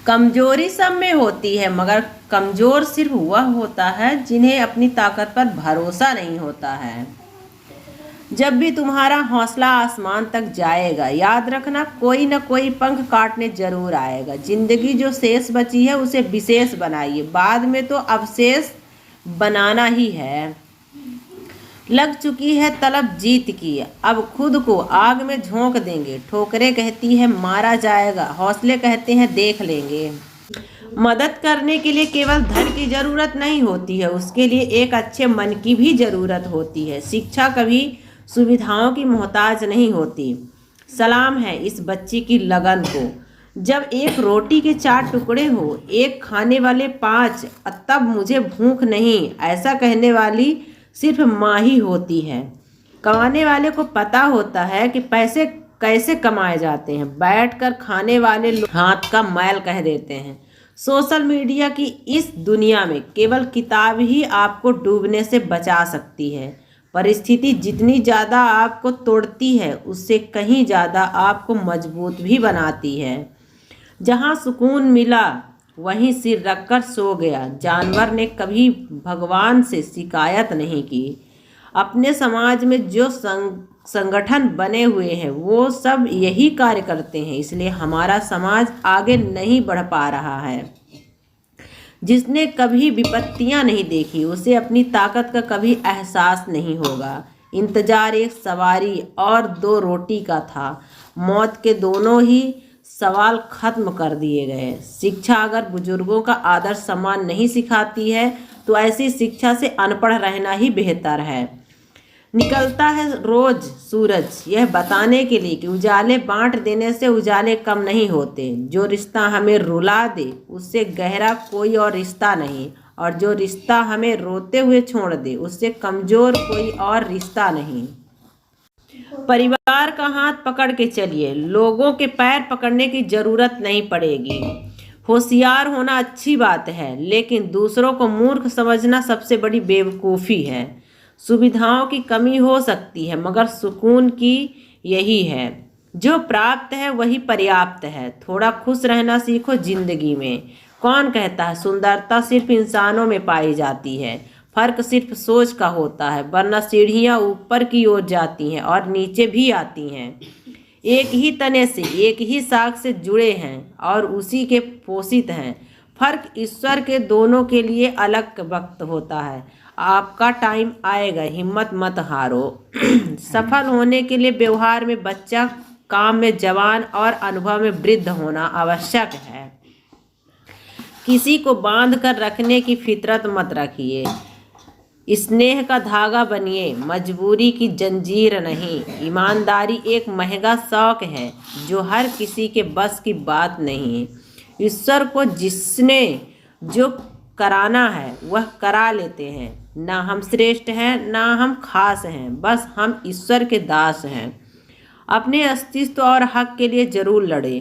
कमजोरी सब में होती है, मगर कमजोर सिर्फ वह होता है जिन्हें अपनी ताकत पर भरोसा नहीं होता है। जब भी तुम्हारा हौसला आसमान तक जाएगा, याद रखना कोई न कोई पंख काटने जरूर आएगा। जिंदगी जो शेष बची है उसे विशेष बनाइए, बाद में तो अवशेष बनाना ही है। लग चुकी है तलब जीत की, अब खुद को आग में झोंक देंगे। ठोकरें कहती है मारा जाएगा, हौसले कहते हैं देख लेंगे। मदद करने के लिए केवल धन की जरूरत नहीं होती है, उसके लिए एक अच्छे मन की भी जरूरत होती है। शिक्षा कभी सुविधाओं की मोहताज नहीं होती। सलाम है इस बच्ची की लगन को। जब एक रोटी के 4 टुकड़े हो, एक खाने वाले 5, तब मुझे भूख नहीं, ऐसा कहने वाली सिर्फ माँ ही होती है। कमाने वाले को पता होता है कि पैसे कैसे कमाए जाते हैं, बैठकर खाने वाले लोग हाथ का मैल कह देते हैं। सोशल मीडिया की इस दुनिया में केवल किताब ही आपको डूबने से बचा सकती है। परिस्थिति जितनी ज़्यादा आपको तोड़ती है, उससे कहीं ज़्यादा आपको मजबूत भी बनाती है। जहाँ सुकून मिला वहीं सिर रखकर सो गया। जानवर ने कभी भगवान से शिकायत नहीं की। अपने समाज में जो संगठन बने हुए हैं वो सब यही कार्य करते हैं, इसलिए हमारा समाज आगे नहीं बढ़ पा रहा है। जिसने कभी विपत्तियां नहीं देखी उसे अपनी ताकत का कभी एहसास नहीं होगा। इंतजार एक सवारी और 2 रोटी का था, मौत के दोनों ही सवाल खत्म कर दिए गए। शिक्षा अगर बुजुर्गों का आदर सम्मान नहीं सिखाती है तो ऐसी शिक्षा से अनपढ़ रहना ही बेहतर है। निकलता है रोज सूरज यह बताने के लिए कि उजाले बांट देने से उजाले कम नहीं होते। जो रिश्ता हमें रुला दे उससे गहरा कोई और रिश्ता नहीं, और जो रिश्ता हमें रोते हुए छोड़ दे उससे कमजोर कोई और रिश्ता नहीं। परिवार का हाथ पकड़ के चलिए, लोगों के पैर पकड़ने की जरूरत नहीं पड़ेगी। होशियार होना अच्छी बात है, लेकिन दूसरों को मूर्ख समझना सबसे बड़ी बेवकूफ़ी है। सुविधाओं की कमी हो सकती है, मगर सुकून की यही है। जो प्राप्त है वही पर्याप्त है। थोड़ा खुश रहना सीखो जिंदगी में। कौन कहता है सुंदरता सिर्फ इंसानों में पाई जाती है? फर्क सिर्फ सोच का होता है, वरना सीढ़ियाँ ऊपर की ओर जाती हैं और नीचे भी आती हैं। एक ही तने से, एक ही साग से जुड़े हैं और उसी के पोषित हैं। फर्क ईश्वर के दोनों के लिए अलग वक्त होता है। आपका टाइम आएगा, हिम्मत मत हारो। सफल होने के लिए व्यवहार में बच्चा, काम में जवान और अनुभव में वृद्ध होना आवश्यक है। किसी को बांध कर रखने की फितरत मत रखिए। स्नेह का धागा बनिए, मजबूरी की जंजीर नहीं। ईमानदारी एक महंगा शौक है जो हर किसी के बस की बात नहीं। ईश्वर को जिसने जो कराना है वह करा लेते हैं। ना हम श्रेष्ठ हैं ना हम खास हैं, बस हम ईश्वर के दास हैं। अपने अस्तित्व और हक के लिए जरूर लड़ें,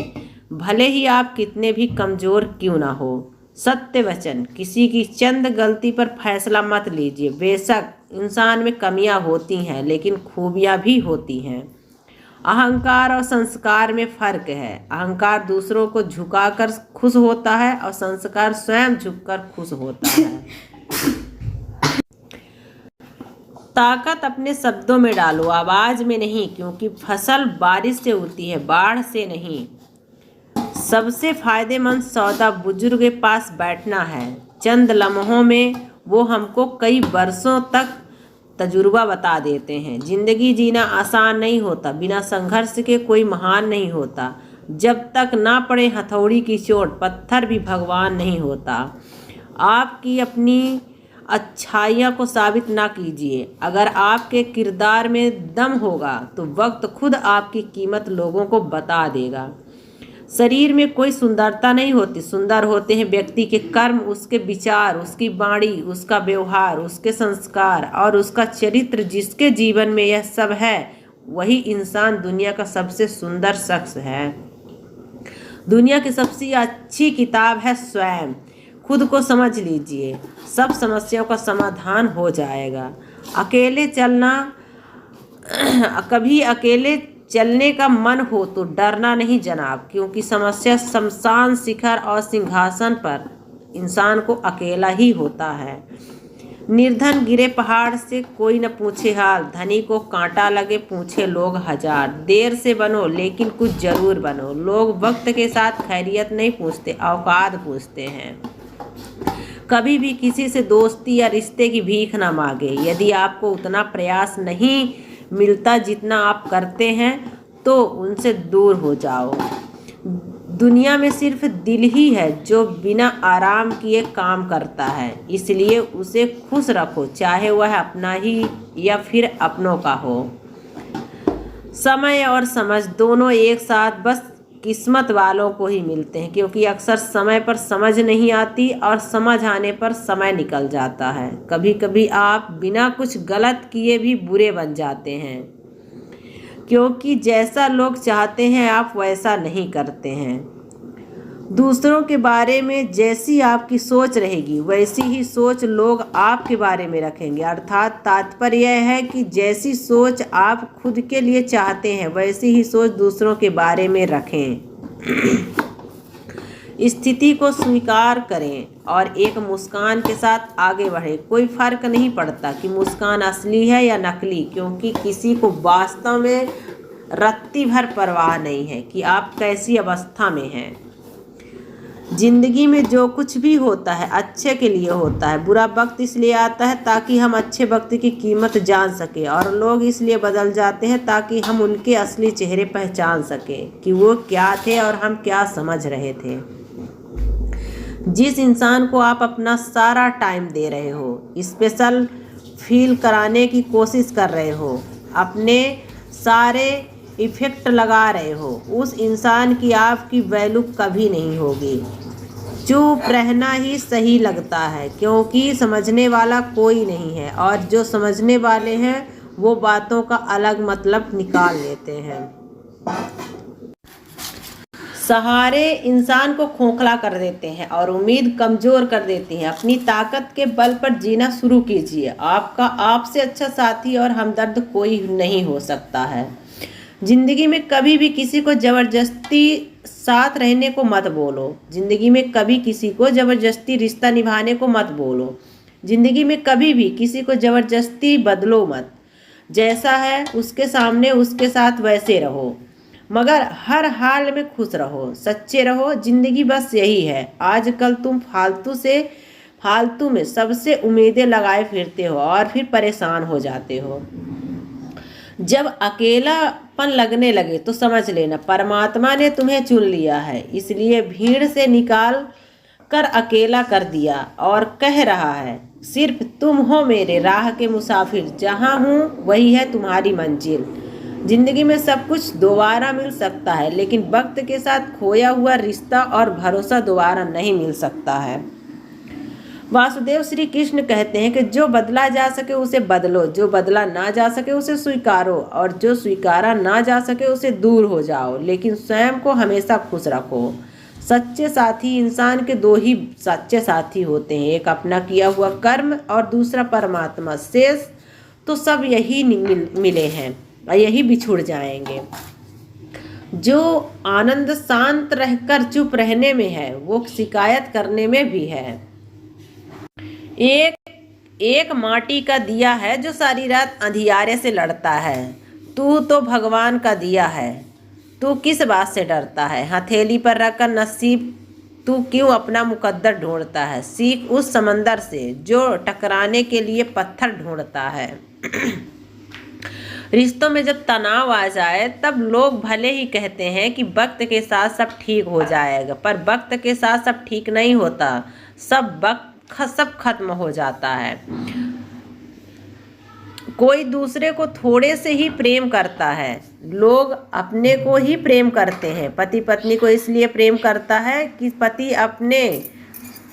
भले ही आप कितने भी कमज़ोर क्यों ना हो। सत्य वचन, किसी की चंद गलती पर फैसला मत लीजिए। बेशक इंसान में कमियां होती हैं, लेकिन खूबियां भी होती हैं। अहंकार और संस्कार में फ़र्क है। अहंकार दूसरों को झुकाकर खुश होता है और संस्कार स्वयं झुककर खुश होता है। ताकत अपने शब्दों में डालो, आवाज़ में नहीं, क्योंकि फसल बारिश से होती है, बाढ़ से नहीं। सबसे फायदेमंद सौदा बुजुर्ग के पास बैठना है। चंद लम्हों में वो हमको कई वर्षों तक तजुर्बा बता देते हैं। जिंदगी जीना आसान नहीं होता, बिना संघर्ष के कोई महान नहीं होता। जब तक ना पड़े हथौड़ी की चोट, पत्थर भी भगवान नहीं होता। आपकी अपनी अच्छाइयों को साबित ना कीजिए। अगर आपके किरदार में दम होगा तो वक्त खुद आपकी कीमत लोगों को बता देगा। शरीर में कोई सुंदरता नहीं होती, सुंदर होते हैं व्यक्ति के कर्म, उसके विचार, उसकी वाणी, उसका व्यवहार, उसके संस्कार और उसका चरित्र। जिसके जीवन में यह सब है वही इंसान दुनिया का सबसे सुंदर शख्स है। दुनिया की सबसे अच्छी किताब है स्वयं। खुद को समझ लीजिए, सब समस्याओं का समाधान हो जाएगा। अकेले चलना, कभी अकेले चलने का मन हो तो डरना नहीं जनाब, क्योंकि समस्या शमशान शिखर और सिंहासन पर इंसान को अकेला ही होता है। निर्धन गिरे पहाड़ से कोई न पूछे हाल, धनी को कांटा लगे पूछे लोग हजार। देर से बनो लेकिन कुछ जरूर बनो, लोग वक्त के साथ खैरियत नहीं पूछते, औकात पूछते हैं। कभी भी किसी से दोस्ती या रिश्ते की भीख ना मांगे। यदि आपको उतना प्रयास नहीं मिलता जितना आप करते हैं तो उनसे दूर हो जाओ। दुनिया में सिर्फ दिल ही है जो बिना आराम किए काम करता है, इसलिए उसे खुश रखो, चाहे वह अपना ही या फिर अपनों का हो। समय और समझ दोनों एक साथ बस किस्मत वालों को ही मिलते हैं, क्योंकि अक्सर समय पर समझ नहीं आती और समझ आने पर समय निकल जाता है। कभी कभी आप बिना कुछ गलत किए भी बुरे बन जाते हैं, क्योंकि जैसा लोग चाहते हैं आप वैसा नहीं करते हैं। दूसरों के बारे में जैसी आपकी सोच रहेगी वैसी ही सोच लोग आपके बारे में रखेंगे। अर्थात तात्पर्य यह है कि जैसी सोच आप खुद के लिए चाहते हैं वैसी ही सोच दूसरों के बारे में रखें। स्थिति को स्वीकार करें और एक मुस्कान के साथ आगे बढ़ें। कोई फर्क नहीं पड़ता कि मुस्कान असली है या नकली, क्योंकि किसी को वास्तव में रत्ती भर परवाह नहीं है कि आप कैसी अवस्था में हैं। जिंदगी में जो कुछ भी होता है अच्छे के लिए होता है। बुरा वक्त इसलिए आता है ताकि हम अच्छे वक्त की कीमत जान सकें, और लोग इसलिए बदल जाते हैं ताकि हम उनके असली चेहरे पहचान सकें कि वो क्या थे और हम क्या समझ रहे थे। जिस इंसान को आप अपना सारा टाइम दे रहे हो, स्पेशल फील कराने की कोशिश कर रहे हो, अपने सारे इफ़ेक्ट लगा रहे हो, उस इंसान की आपकी वैल्यू कभी नहीं होगी। चुप रहना ही सही लगता है, क्योंकि समझने वाला कोई नहीं है, और जो समझने वाले हैं वो बातों का अलग मतलब निकाल लेते हैं। सहारे इंसान को खोखला कर देते हैं और उम्मीद कमज़ोर कर देती हैं। अपनी ताकत के बल पर जीना शुरू कीजिए। आपका आपसे अच्छा साथी और हमदर्द कोई नहीं हो सकता है। जिंदगी में कभी भी किसी को ज़बरदस्ती साथ रहने को मत बोलो। जिंदगी में कभी किसी को ज़बरदस्ती रिश्ता निभाने को मत बोलो। जिंदगी में कभी भी किसी को ज़बरदस्ती बदलो मत। जैसा है उसके सामने उसके साथ वैसे रहो, मगर हर हाल में खुश रहो, सच्चे रहो। जिंदगी बस यही है। आजकल तुम फालतू में सबसे उम्मीदें लगाए फिरते हो और फिर परेशान हो जाते हो। जब अकेलापन लगने लगे तो समझ लेना परमात्मा ने तुम्हें चुन लिया है, इसलिए भीड़ से निकाल कर अकेला कर दिया और कह रहा है सिर्फ तुम हो मेरे राह के मुसाफिर, जहाँ हूँ वही है तुम्हारी मंजिल। जिंदगी में सब कुछ दोबारा मिल सकता है, लेकिन वक्त के साथ खोया हुआ रिश्ता और भरोसा दोबारा नहीं मिल सकता है। वासुदेव श्री कृष्ण कहते हैं कि जो बदला जा सके उसे बदलो, जो बदला ना जा सके उसे स्वीकारो, और जो स्वीकारा ना जा सके उसे दूर हो जाओ, लेकिन स्वयं को हमेशा खुश रखो। सच्चे साथी इंसान के दो ही सच्चे साथी होते हैं, एक अपना किया हुआ कर्म और दूसरा परमात्मा। शेष तो सब यही मिले हैं और यही बिछुड़ जाएंगे। जो आनंद शांत रहकर चुप रहने में है वो शिकायत करने में भी है। एक माटी का दिया है जो सारी रात अंधियारे से लड़ता है। तू तो भगवान का दिया है, तू किस बात से डरता है। हथेली पर रखकर नसीब तू क्यों अपना मुकद्दर ढूंढता है। सीख उस समंदर से जो टकराने के लिए पत्थर ढूंढता है। रिश्तों में जब तनाव आ जाए तब लोग भले ही कहते हैं कि वक्त के साथ सब ठीक हो जाएगा, पर वक्त के साथ सब ठीक नहीं होता। सब खत्म हो जाता है। कोई दूसरे को थोड़े से ही प्रेम करता है। लोग अपने को ही प्रेम करते हैं। पति पत्नी को इसलिए प्रेम करता है कि पति अपने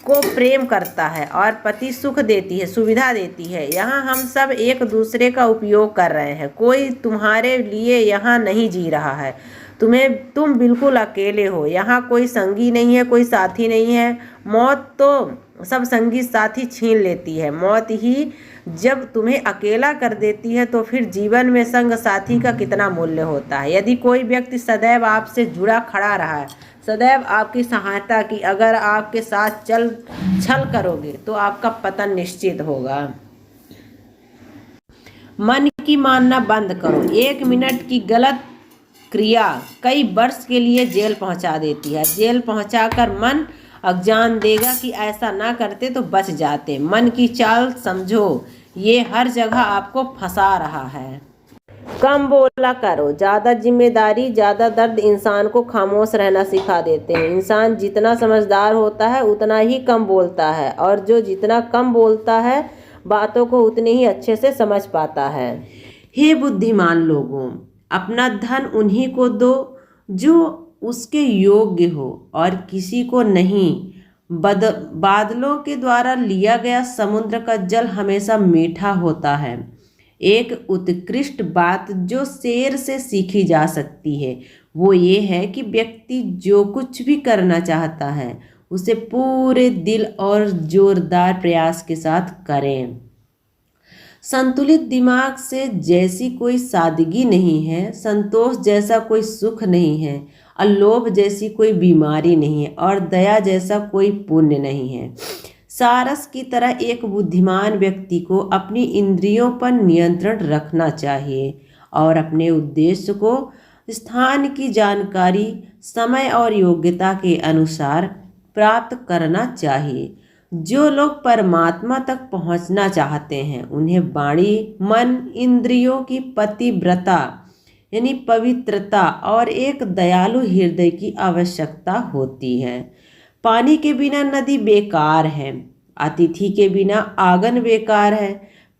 को प्रेम करता है और पति सुख देती है, सुविधा देती है। यहाँ हम सब एक दूसरे का उपयोग कर रहे हैं। कोई तुम्हारे लिए यहाँ नहीं जी रहा है। तुम बिल्कुल अकेले हो। यहाँ कोई संगी नहीं है, कोई साथी नहीं है। मौत तो सब संगी साथी छीन लेती है। मौत ही जब तुम्हें अकेला कर देती है तो फिर जीवन में संग साथी का कितना मूल्य होता है। यदि कोई व्यक्ति सदैव आपसे जुड़ा खड़ा रहा है, सदैव आपकी सहायता की, अगर आपके साथ छल करोगे तो आपका पतन निश्चित होगा। मन की मानना बंद करो। 1 मिनट की गलत क्रिया कई वर्ष के लिए जेल पहुंचा देती है। जेल पहुंचाकर मन अज्ञान देगा कि ऐसा ना करते तो बच जाते। मन की चाल समझो, ये हर जगह आपको फंसा रहा है। कम बोला करो। ज़्यादा जिम्मेदारी, ज़्यादा दर्द इंसान को खामोश रहना सिखा देते हैं। इंसान जितना समझदार होता है उतना ही कम बोलता है, और जो जितना कम बोलता है बातों को उतने ही अच्छे से समझ पाता है। हे बुद्धिमान लोगों, अपना धन उन्हीं को दो जो उसके योग्य हो और किसी को नहीं। बादलों के द्वारा लिया गया समुद्र का जल हमेशा मीठा होता है। एक उत्कृष्ट बात जो शेर से सीखी जा सकती है वो ये है कि व्यक्ति जो कुछ भी करना चाहता है उसे पूरे दिल और जोरदार प्रयास के साथ करें। संतुलित दिमाग से जैसी कोई सादगी नहीं है, संतोष जैसा कोई सुख नहीं है, अलोभ जैसी कोई बीमारी नहीं है, और दया जैसा कोई पुण्य नहीं है। सारस की तरह एक बुद्धिमान व्यक्ति को अपनी इंद्रियों पर नियंत्रण रखना चाहिए और अपने उद्देश्य को, स्थान की जानकारी, समय और योग्यता के अनुसार प्राप्त करना चाहिए। जो लोग परमात्मा तक पहुंचना चाहते हैं उन्हें वाणी, मन, इंद्रियों की पतिव्रता यानी पवित्रता और एक दयालु हृदय की आवश्यकता होती है। पानी के बिना नदी बेकार है, अतिथि के बिना आंगन बेकार है,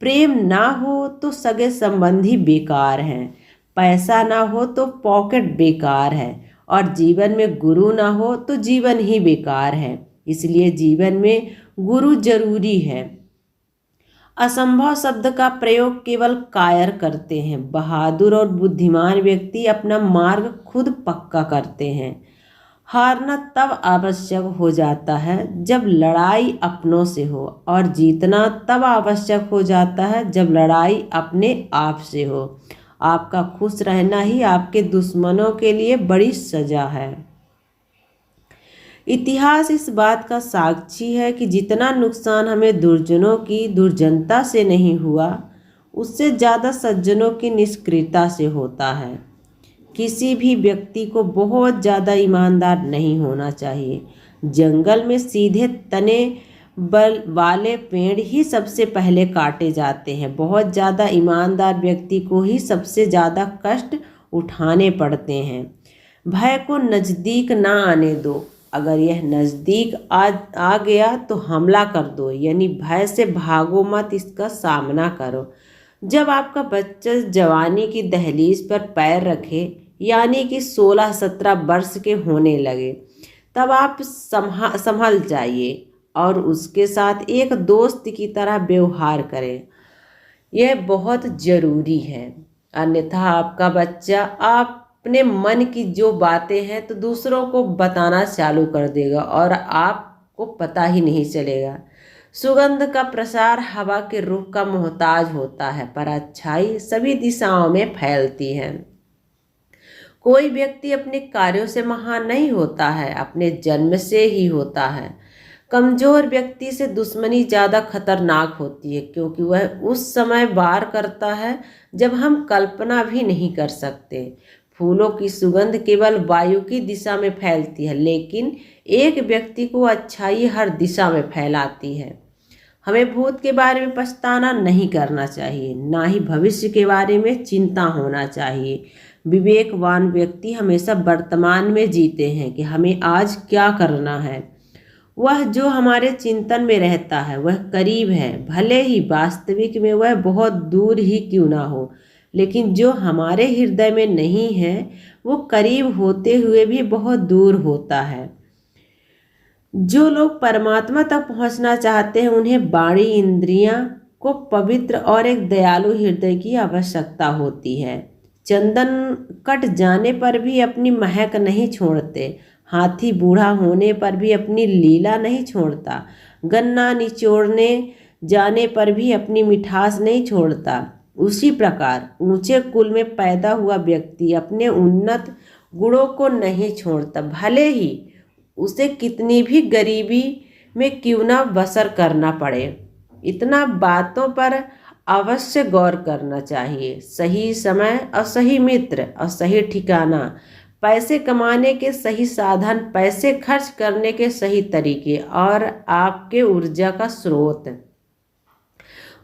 प्रेम ना हो तो सगे संबंधी बेकार हैं, पैसा ना हो तो पॉकेट बेकार है, और जीवन में गुरु ना हो तो जीवन ही बेकार है। इसलिए जीवन में गुरु जरूरी है। असंभव शब्द का प्रयोग केवल कायर करते हैं। बहादुर और बुद्धिमान व्यक्ति अपना मार्ग खुद पक्का करते हैं। हारना तब आवश्यक हो जाता है जब लड़ाई अपनों से हो, और जीतना तब आवश्यक हो जाता है जब लड़ाई अपने आप से हो। आपका खुश रहना ही आपके दुश्मनों के लिए बड़ी सजा है। इतिहास इस बात का साक्षी है कि जितना नुकसान हमें दुर्जनों की दुर्जनता से नहीं हुआ, उससे ज़्यादा सज्जनों की निष्क्रियता से होता है। किसी भी व्यक्ति को बहुत ज़्यादा ईमानदार नहीं होना चाहिए। जंगल में सीधे तने वाले पेड़ ही सबसे पहले काटे जाते हैं। बहुत ज़्यादा ईमानदार व्यक्ति को ही सबसे ज़्यादा कष्ट उठाने पड़ते हैं। भय को नज़दीक ना आने दो। अगर यह नज़दीक आ गया तो हमला कर दो, यानी भय से भागो मत, इसका सामना करो। जब आपका बच्चा जवानी की दहलीज पर पैर रखे, यानी कि 16-17 वर्ष के होने लगे, तब आप संभल जाइए और उसके साथ एक दोस्त की तरह व्यवहार करें। यह बहुत ज़रूरी है, अन्यथा आपका बच्चा अपने मन की जो बातें हैं तो दूसरों को बताना चालू कर देगा और आपको पता ही नहीं चलेगा। सुगंध का प्रसार हवा के रुख का मोहताज होता है, पर अच्छाई सभी दिशाओं में फैलती है। कोई व्यक्ति अपने कार्यों से महान नहीं होता है, अपने जन्म से ही होता है। कमजोर व्यक्ति से दुश्मनी ज़्यादा खतरनाक होती है, क्योंकि वह उस समय वार करता है जब हम कल्पना भी नहीं कर सकते। फूलों की सुगंध केवल वायु की दिशा में फैलती है, लेकिन एक व्यक्ति को अच्छाई हर दिशा में फैलाती है। हमें भूत के बारे में पछताना नहीं करना चाहिए, ना ही भविष्य के बारे में चिंता होना चाहिए। विवेकवान व्यक्ति हमेशा वर्तमान में जीते हैं कि हमें आज क्या करना है। वह जो हमारे चिंतन में रहता है वह करीब है, भले ही वास्तविक में वह बहुत दूर ही क्यों ना हो, लेकिन जो हमारे हृदय में नहीं है वो करीब होते हुए भी बहुत दूर होता है। जो लोग परमात्मा तक पहुंचना चाहते हैं उन्हें वाणी, इंद्रियां को पवित्र और एक दयालु हृदय की आवश्यकता होती है। चंदन कट जाने पर भी अपनी महक नहीं छोड़ते, हाथी बूढ़ा होने पर भी अपनी लीला नहीं छोड़ता, गन्ना निचोड़ने जाने पर भी अपनी मिठास नहीं छोड़ता, उसी प्रकार ऊंचे कुल में पैदा हुआ व्यक्ति अपने उन्नत गुणों को नहीं छोड़ता, भले ही उसे कितनी भी गरीबी में क्यों ना बसर करना पड़े। इतना बातों पर अवश्य गौर करना चाहिए। सही समय और सही मित्र और सही ठिकाना, पैसे कमाने के सही साधन, पैसे खर्च करने के सही तरीके और आपके ऊर्जा का स्रोत।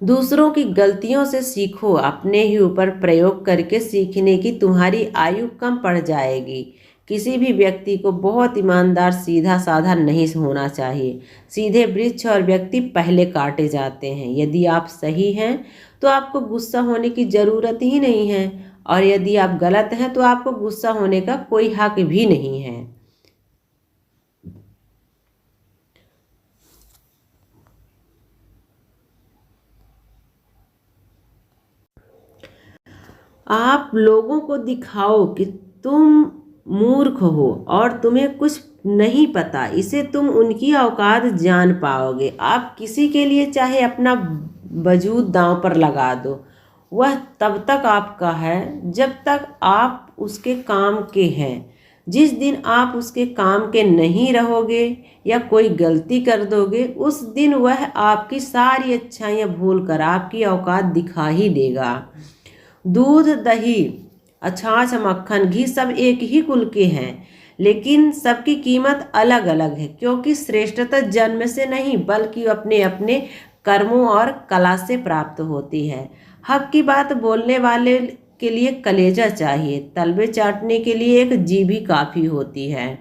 दूसरों की गलतियों से सीखो, अपने ही ऊपर प्रयोग करके सीखने की तुम्हारी आयु कम पड़ जाएगी। किसी भी व्यक्ति को बहुत ईमानदार, सीधा साधा नहीं होना चाहिए। सीधे वृक्ष और व्यक्ति पहले काटे जाते हैं। यदि आप सही हैं तो आपको गुस्सा होने की ज़रूरत ही नहीं है, और यदि आप गलत हैं तो आपको गुस्सा होने का कोई हक भी नहीं है। आप लोगों को दिखाओ कि तुम मूर्ख हो और तुम्हें कुछ नहीं पता, इसे तुम उनकी औकात जान पाओगे। आप किसी के लिए चाहे अपना वजूद दांव पर लगा दो, वह तब तक आपका है जब तक आप उसके काम के हैं। जिस दिन आप उसके काम के नहीं रहोगे या कोई गलती कर दोगे, उस दिन वह आपकी सारी अच्छाइयाँ भूल कर आपकी औकात दिखा ही देगा। दूध, दही, छाछ, मक्खन, घी सब एक ही कुल के हैं, लेकिन सबकी कीमत अलग अलग है, क्योंकि श्रेष्ठता जन्म से नहीं बल्कि अपने अपने कर्मों और कला से प्राप्त होती है। हक की बात बोलने वाले के लिए कलेजा चाहिए, तलवे चाटने के लिए एक जीभ ही काफ़ी होती है।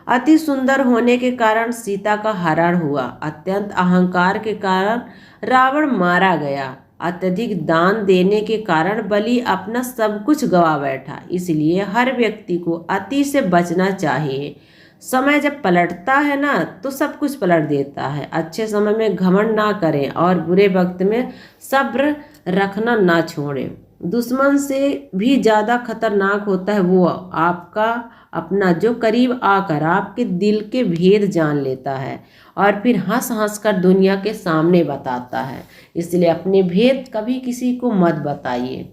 अति सुंदर होने के कारण सीता का हरण हुआ, अत्यंत अहंकार के कारण रावण मारा गया, अत्यधिक दान देने के कारण बलि अपना सब कुछ गवा बैठा। इसलिए हर व्यक्ति को अति से बचना चाहिए। समय जब पलटता है ना तो सब कुछ पलट देता है। अच्छे समय में घमंड ना करें और बुरे वक्त में सब्र रखना ना छोड़ें। दुश्मन से भी ज़्यादा खतरनाक होता है वो आपका अपना, जो करीब आकर आपके दिल के भेद जान लेता है और फिर हंस हंस कर दुनिया के सामने बताता है। इसलिए अपने भेद कभी किसी को मत बताइए।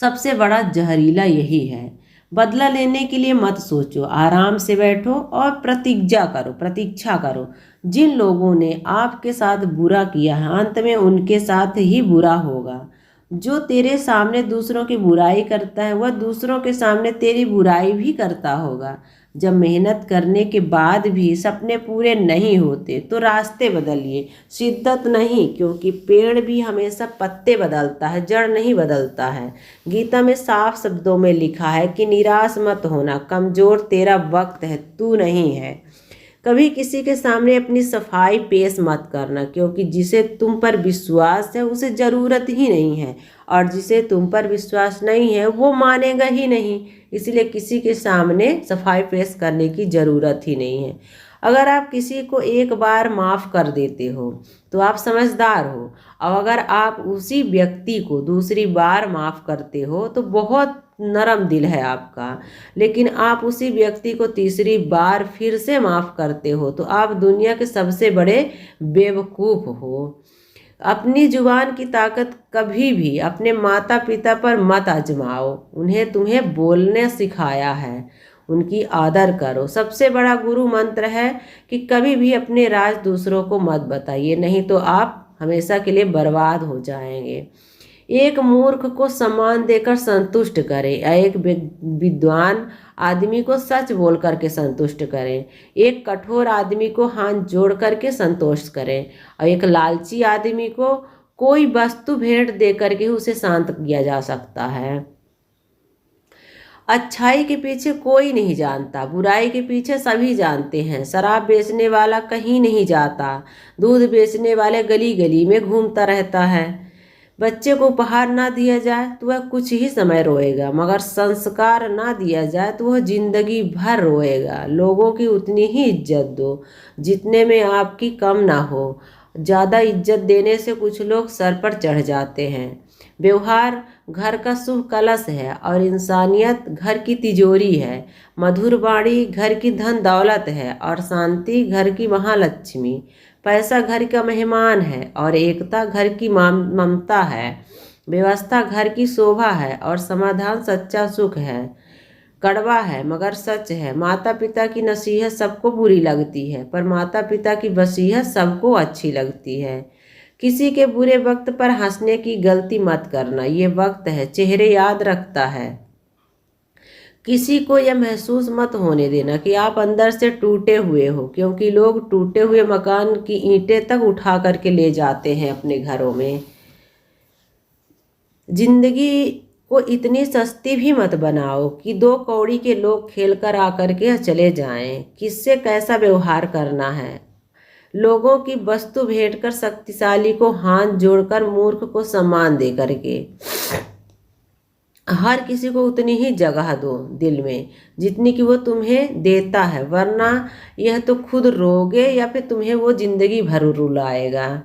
सबसे बड़ा जहरीला यही है। बदला लेने के लिए मत सोचो, आराम से बैठो और प्रतीक्षा करो। जिन लोगों ने आपके साथ बुरा किया है, अंत में उनके साथ ही बुरा होगा। जो तेरे सामने दूसरों की बुराई करता है, वह दूसरों के सामने तेरी बुराई भी करता होगा। जब मेहनत करने के बाद भी सपने पूरे नहीं होते तो रास्ते बदलिए, शिद्दत नहीं, क्योंकि पेड़ भी हमेशा पत्ते बदलता है, जड़ नहीं बदलता है। गीता में साफ शब्दों में लिखा है कि निराश मत होना, कमज़ोर तेरा वक्त है, तू नहीं है। कभी किसी के सामने अपनी सफाई पेश मत करना, क्योंकि जिसे तुम पर विश्वास है उसे ज़रूरत ही नहीं है, और जिसे तुम पर विश्वास नहीं है वो मानेगा ही नहीं। इसलिए किसी के सामने सफाई पेश करने की ज़रूरत ही नहीं है। अगर आप किसी को एक बार माफ़ कर देते हो तो आप समझदार हो, और अगर आप उसी व्यक्ति को दूसरी बार माफ़ करते हो तो बहुत नरम दिल है आपका। लेकिन आप उसी व्यक्ति को तीसरी बार फिर से माफ़ करते हो तो आप दुनिया के सबसे बड़े बेवकूफ़ हो। अपनी जुबान की ताकत कभी भी अपने माता पिता पर मत आजमाओ। उन्हें तुम्हें बोलने सिखाया है, उनकी आदर करो। सबसे बड़ा गुरु मंत्र है कि कभी भी अपने राज दूसरों को मत बताइए, नहीं तो आप हमेशा के लिए बर्बाद हो जाएंगे। एक मूर्ख को सम्मान देकर संतुष्ट करें, या एक विद्वान आदमी को सच बोल करके संतुष्ट करें। एक कठोर आदमी को हाथ जोड़ करके संतोष करें, और एक लालची आदमी को कोई वस्तु भेंट दे करके उसे शांत किया जा सकता है। अच्छाई के पीछे कोई नहीं जानता, बुराई के पीछे सभी जानते हैं। शराब बेचने वाला कहीं नहीं जाता, दूध बेचने वाले गली गली में घूमता रहता है। बच्चे को उपहार ना दिया जाए तो वह कुछ ही समय रोएगा, मगर संस्कार ना दिया जाए तो वह जिंदगी भर रोएगा। लोगों की उतनी ही इज्जत दो जितने में आपकी कम ना हो। ज़्यादा इज्जत देने से कुछ लोग सर पर चढ़ जाते हैं। व्यवहार घर का शुभ कलश है और इंसानियत घर की तिजोरी है। मधुर वाणी घर की धन दौलत है और शांति घर की महालक्ष्मी। पैसा घर का मेहमान है और एकता घर की ममता है। व्यवस्था घर की शोभा है और समाधान सच्चा सुख है। कड़वा है मगर सच है। माता पिता की नसीहत सबको बुरी लगती है पर माता पिता की वसीयत सबको अच्छी लगती है। किसी के बुरे वक्त पर हंसने की गलती मत करना, ये वक्त है चेहरे याद रखता है। किसी को यह महसूस मत होने देना कि आप अंदर से टूटे हुए हो, क्योंकि लोग टूटे हुए मकान की ईंटें तक उठा करके ले जाते हैं अपने घरों में। जिंदगी को इतनी सस्ती भी मत बनाओ कि 2 कौड़ी के लोग खेल कर आकर के चले जाएं। किससे कैसा व्यवहार करना है। लोगों की वस्तु भेंट कर शक्तिशाली को हाथ जोड़कर मूर्ख को सम्मान दे करके। हर किसी को उतनी ही जगह दो दिल में जितनी कि वो तुम्हें देता है, वरना यह तो खुद रोगे या फिर तुम्हें वो जिंदगी भर रुलाएगा।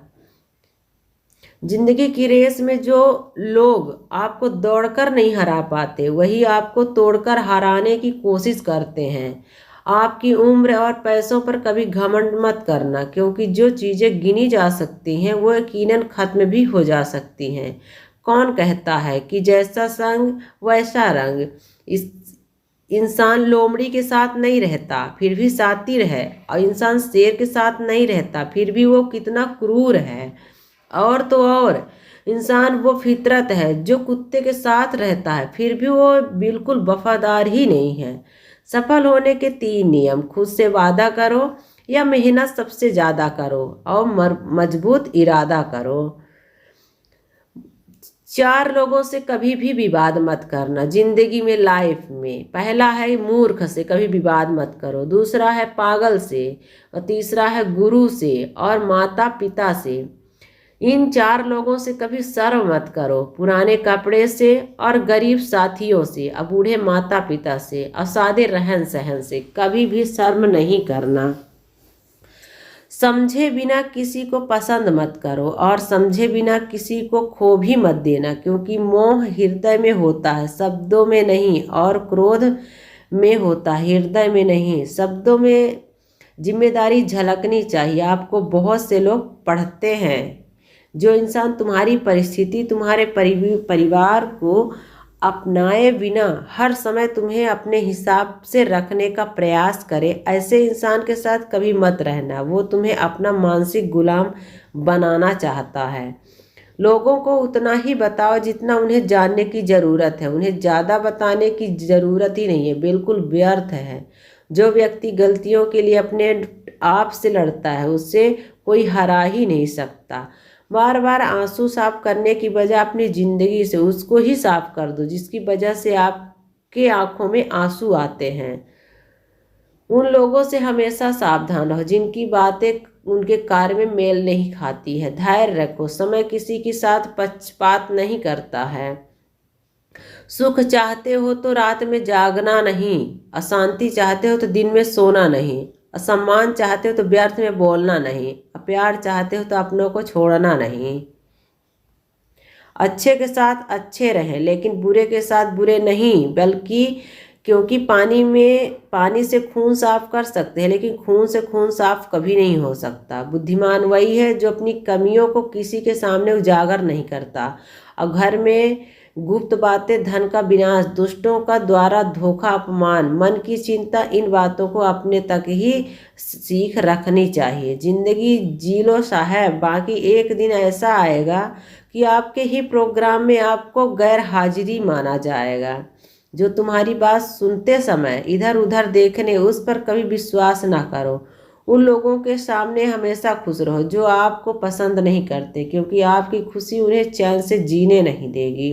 जिंदगी की रेस में जो लोग आपको दौड़कर नहीं हरा पाते वही आपको तोड़कर हराने की कोशिश करते हैं। आपकी उम्र और पैसों पर कभी घमंड मत करना, क्योंकि जो चीज़ें गिनी जा सकती हैं वो यकीनन खत्म भी हो जा सकती हैं। कौन कहता है कि जैसा संग वैसा रंग। इस इंसान लोमड़ी के साथ नहीं रहता फिर भी सातिर है, और इंसान शेर के साथ नहीं रहता फिर भी वो कितना क्रूर है। और तो और इंसान वो फितरत है जो कुत्ते के साथ रहता है फिर भी वो बिल्कुल वफादार ही नहीं है। सफल होने के 3 नियम: खुद से वादा करो या मेहनत सबसे ज़्यादा करो और मजबूत इरादा करो। 4 लोगों से कभी भी विवाद मत करना जिंदगी में, लाइफ में। पहला है मूर्ख से कभी विवाद मत करो, दूसरा है पागल से, और तीसरा है गुरु से और माता पिता से। इन 4 लोगों से कभी शर्म मत करो, पुराने कपड़े से और गरीब साथियों से और बूढ़े माता पिता से और सादे रहन सहन से कभी भी शर्म नहीं करना। समझे बिना किसी को पसंद मत करो और समझे बिना किसी को खो भी मत देना, क्योंकि मोह हृदय में होता है, शब्दों में नहीं, और क्रोध में होता है, हृदय में नहीं। शब्दों में जिम्मेदारी झलकनी चाहिए। आपको बहुत से लोग पढ़ते हैं। जो इंसान तुम्हारी परिस्थिति, तुम्हारे परिवार को अपनाए बिना हर समय तुम्हें अपने हिसाब से रखने का प्रयास करे, ऐसे इंसान के साथ कभी मत रहना। वो तुम्हें अपना मानसिक गुलाम बनाना चाहता है। लोगों को उतना ही बताओ जितना उन्हें जानने की ज़रूरत है, उन्हें ज़्यादा बताने की ज़रूरत ही नहीं है, बिल्कुल व्यर्थ है। जो व्यक्ति गलतियों के लिए अपने आप से लड़ता है उससे कोई हरा ही नहीं सकता। बार बार आंसू साफ करने की बजाय अपनी ज़िंदगी से उसको ही साफ कर दो जिसकी वजह से आपके आंखों में आंसू आते हैं। उन लोगों से हमेशा सावधान रहो जिनकी बातें उनके कार्य में मेल नहीं खाती है। धैर्य रखो, समय किसी के साथ पक्षपात नहीं करता है। सुख चाहते हो तो रात में जागना नहीं, अशांति चाहते हो तो दिन में सोना नहीं, असम्मान चाहते हो तो व्यर्थ में बोलना नहीं, प्यार चाहते हो तो अपनों को छोड़ना नहीं। अच्छे के साथ अच्छे रहें लेकिन बुरे के साथ बुरे नहीं, बल्कि क्योंकि पानी से खून साफ कर सकते हैं लेकिन खून से खून साफ कभी नहीं हो सकता। बुद्धिमान वही है जो अपनी कमियों को किसी के सामने उजागर नहीं करता। और घर में गुप्त बातें धन का विनाश, दुष्टों का द्वारा धोखा, अपमान, मन की चिंता, इन बातों को अपने तक ही सीख रखनी चाहिए। जिंदगी जी लो साहब, बाकी एक दिन ऐसा आएगा कि आपके ही प्रोग्राम में आपको गैर हाजिरी माना जाएगा। जो तुम्हारी बात सुनते समय इधर उधर देखने उस पर कभी विश्वास ना करो। उन लोगों के सामने हमेशा खुश रहो जो आपको पसंद नहीं करते, क्योंकि आपकी खुशी उन्हें चैन से जीने नहीं देगी।